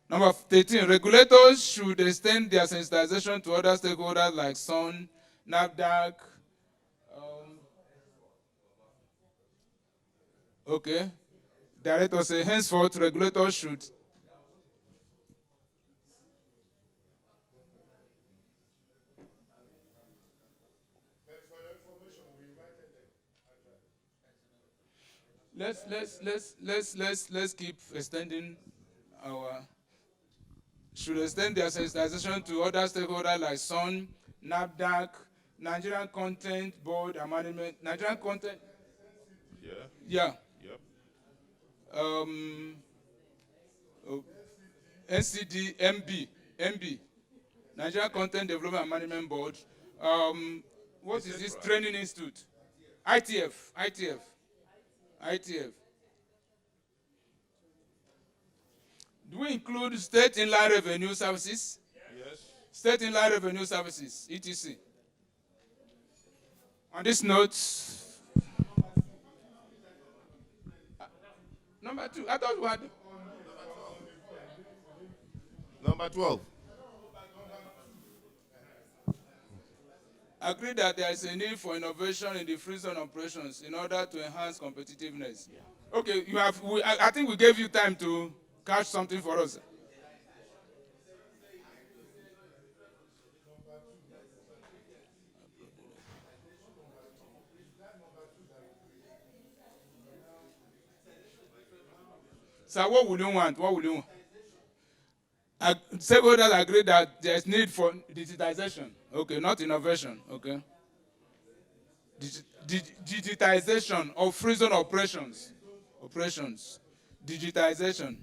number 13. Regulators should extend their sensitization to other stakeholders like SON, NAFDAC. Okay. Director say henceforth regulators should. Let's keep extending our, should extend their sensitization to other stakeholders like SON, NAFDAC, Nigerian Content Board and Management, Nigerian Content. Yeah. Yep. NCD, MB, Nigerian Content Development and Management Board. What is this training institute? ITF. Do we include state inland revenue services? Yes. State Inland Revenue Services, ETC. On this note, number 2, I thought we had. Number 12. Agree that there is a need for innovation in the free zone operations in order to enhance competitiveness. Yeah. Okay, I think we gave you time to catch something for us. So what would you want? What would you want? Stakeholders agree that there is need for digitization. Okay, not innovation. Okay. Digitization of free zone operations. Digitization.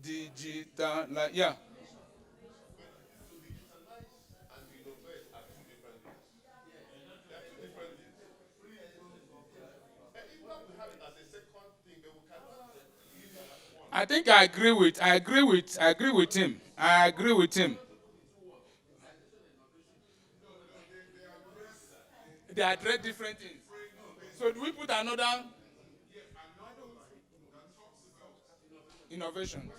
Digital, yeah. I think I agree with him. They address different things. So do we put another innovation?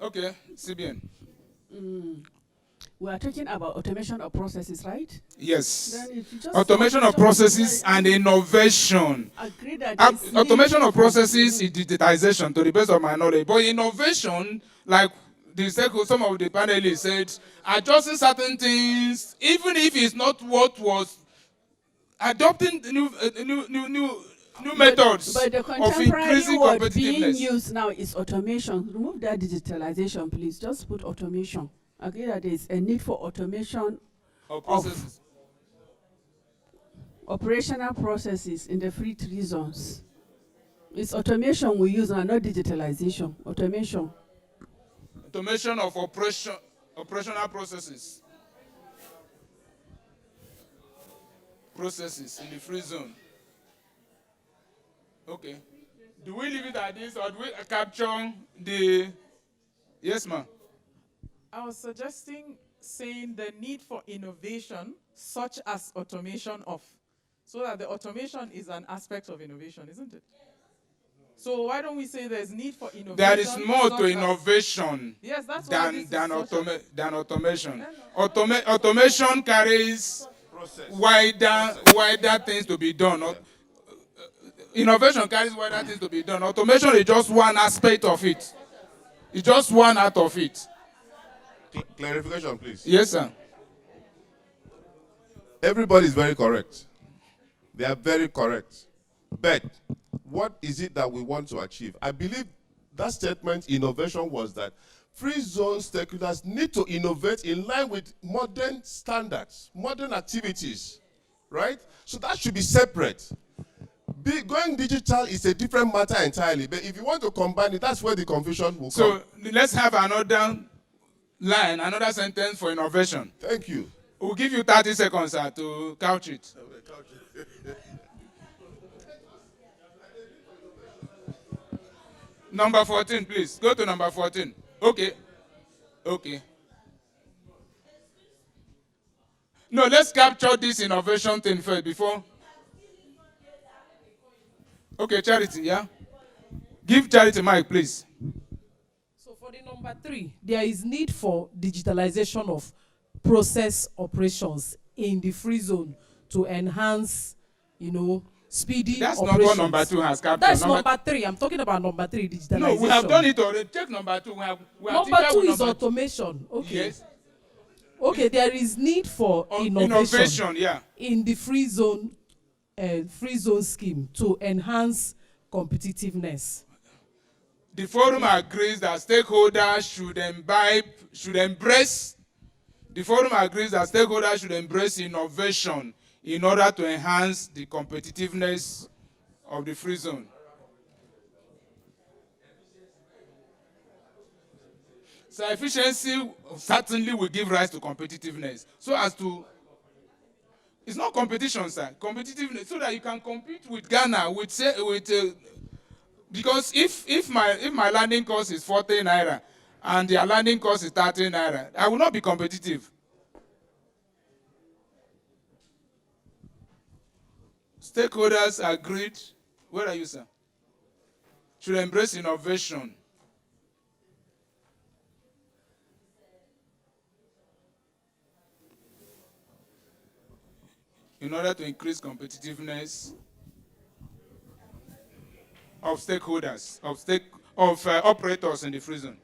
Okay, CBN. We are talking about automation of processes, right? Yes. Then if you just Automation of processes and innovation. Agree that Automation of processes is digitization, to the best of my knowledge. But innovation, like some of the panelists said, adjusting certain things, even if it's not what was adopting new methods but the of contemporary increasing word competitiveness. being used now is automation. Remove that digitalization, please. Just put automation. Agree that there is a need for automation of processes. Operational processes in the free trade zones. It's automation we use now, not digitalization. Automation. Automation of operational processes. Processes in the free zone. Okay. Do we leave it at this or do we capture the... Yes, ma'am. I was suggesting saying the need for innovation such as automation of, so that the automation is an aspect of innovation, isn't it? So why don't we say there's need for innovation? There is more to innovation than automation. Automation carries wider things to be done. Innovation carries wider things to be done. Automation is just one aspect of it. It's just one out of it. Clarification, please. Yes, sir. Everybody is very correct. They are very correct. But what is it that we want to achieve? I believe that statement, innovation, was that free zone stakeholders need to innovate in line with modern standards, modern activities, right? So that should be separate. Going digital is a different matter entirely. But if you want to combine it, that's where the confusion will come. So let's have another line, another sentence for innovation. Thank you. We'll give you 30 seconds, sir, to couch it. Number 14, please. Go to number 14. Okay. No, let's capture this innovation thing first before. Okay, Charity, yeah? Give Charity mic, please. So for the number 3, there is need for digitalization of process operations in the free zone to enhance, speedy That's operations. not what number 2 has captured. That's number 3. I'm talking about number 3, digitalization. No, we have done it already. Take number 2. Number 2 is automation. Okay. Yes. Okay, there is need for innovation, yeah. in the free zone scheme to enhance competitiveness. The forum agrees that stakeholders should embrace. The forum agrees that stakeholders should embrace innovation in order to enhance the competitiveness of the free zone. So efficiency certainly will give rise to competitiveness. So as to, it's not competition, sir. Competitiveness, so that you can compete with Ghana, because if my landing cost is 40 naira and their landing cost is 30 naira, I will not be competitive. Stakeholders agreed. Where are you, sir? Should embrace innovation. In order to increase competitiveness of stakeholders, of operators in the free zone,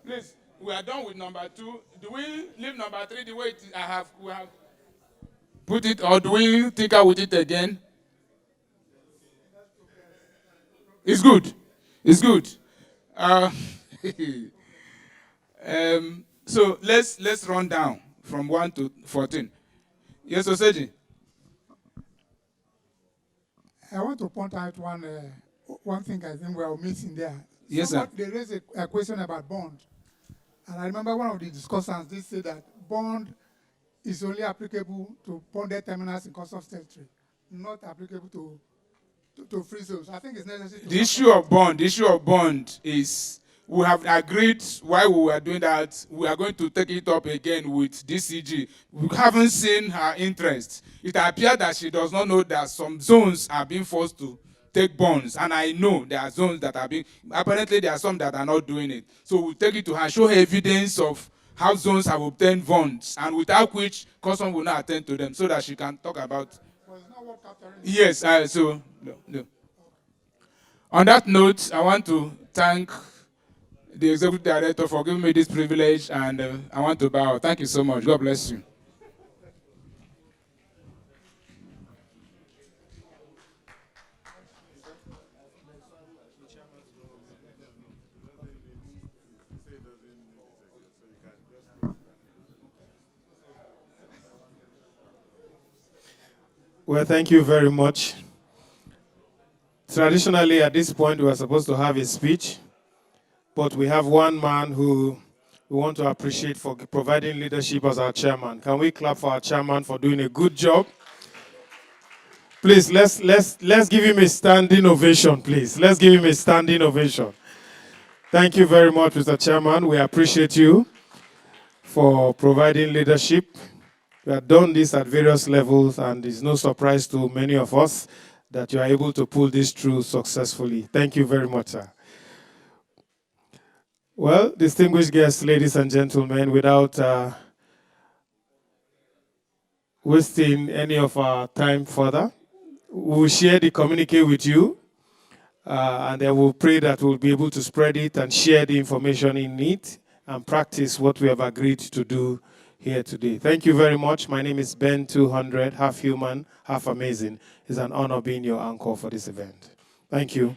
Please, we are done with number 2. Do we leave number 3 the way we have put it, or do we tinker with it again? It's good. It's good. So let's run down from 1 to 14. Yes, Oseji. I want to point out one thing I think we are missing there. Yes, sir. They raised a question about bond. And I remember one of the discussants, they said that bond is only applicable to bonded terminals in customs territory, not applicable to free zones. I think it's necessary. The issue of bond is, we have agreed while we were doing that, we are going to take it up again with DCG. We haven't seen her interest. It appears that she does not know that some zones are being forced to take bonds, and I know there are zones that are being, apparently there are some that are not doing it. So we'll take it to her, show her evidence of how zones have obtained bonds, and without which custom will not attend to them, so that she can talk about. Yes, no. On that note, I want to thank the Executive Director for giving me this privilege, and I want to bow. Thank you so much. God bless you. Well, thank you very much. Traditionally, at this point, we were supposed to have a speech, but we have one man who we want to appreciate for providing leadership as our chairman. Can we clap for our chairman for doing a good job? Please, let's give him a standing ovation, please. Let's give him a standing ovation. Thank you very much, Mr. Chairman. We appreciate you for providing leadership. We have done this at various levels, and it's no surprise to many of us that you are able to pull this through successfully. Thank you very much, sir. Well, distinguished guests, ladies and gentlemen, without wasting any of our time further, we will share the communique with you, and then we'll pray that we'll be able to spread it and share the information in it and practice what we have agreed to do here today. Thank you very much. My name is Ben 200, half human, half amazing. It's an honor being your anchor for this event. Thank you.